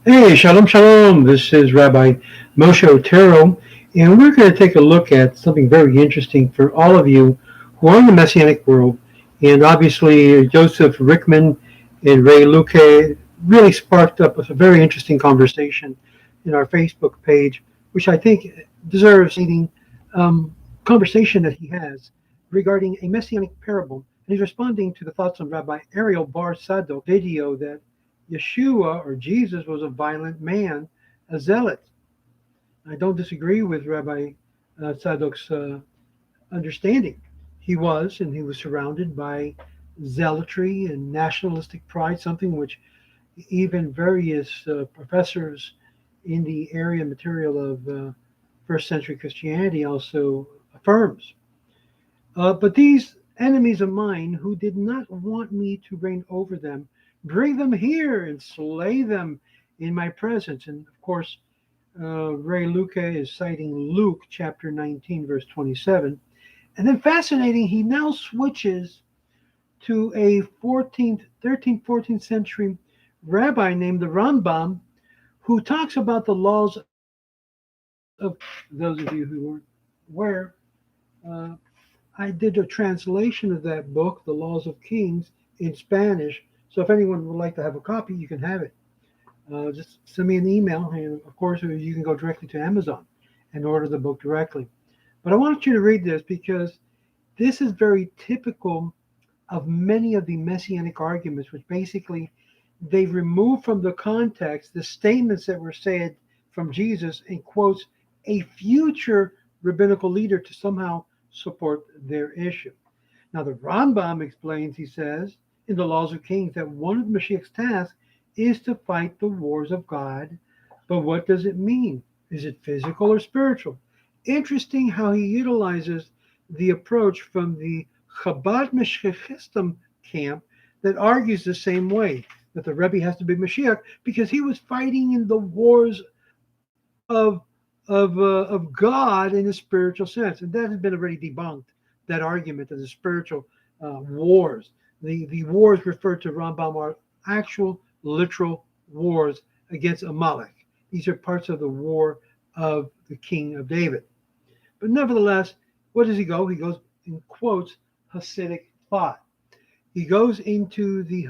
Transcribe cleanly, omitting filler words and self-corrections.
Hey, shalom, shalom. This is Rabbi Moshe Otero, and we're going to take a look at something very interesting for all of you who are in the Messianic world. And obviously, Joseph Rickman and Ray Luque really sparked up a very interesting conversation in our Facebook page, which I think deserves a conversation that he has regarding a Messianic parable. And he's responding to the thoughts of Rabbi Ariel Bar Sadok video that Yeshua or Jesus was a violent man, a zealot. I don't disagree with Rabbi Tzadok's understanding. He was, and he was surrounded by zealotry and nationalistic pride, something which even various professors in the area material of first century Christianity also affirms. But these enemies of mine who did not want me to reign over them, bring them here and slay them in my presence. And of course, Ray Luque is citing Luke chapter 19, verse 27. And then fascinating, he now switches to a 13th, 14th century rabbi named the Rambam, who talks about the laws of those of you who weren't aware. Uh, I did a translation of that book, The Laws of Kings, in Spanish. So if anyone would like to have a copy, you can have it. Just send me an email, and of course, you can go directly to Amazon and order the book directly. But I want you to read this because this is very typical of many of the messianic arguments, which basically they remove from the context the statements that were said from Jesus and quotes a future rabbinical leader to somehow support their issue. Now, the Rambam explains, he says, in the Laws of Kings, that one of Mashiach's tasks is to fight the wars of God. But what does it mean? Is it physical or spiritual? Interesting how he utilizes the approach from the Chabad Meshechistim camp that argues the same way, that the Rebbe has to be Mashiach because he was fighting in the wars of of God in a spiritual sense, and that has been already debunked. That argument of the spiritual wars, the wars referred to Rambam are actual literal wars against Amalek. These are parts of the war of the king of David. But nevertheless, what does he go? He goes and quotes Hasidic thought. He goes into the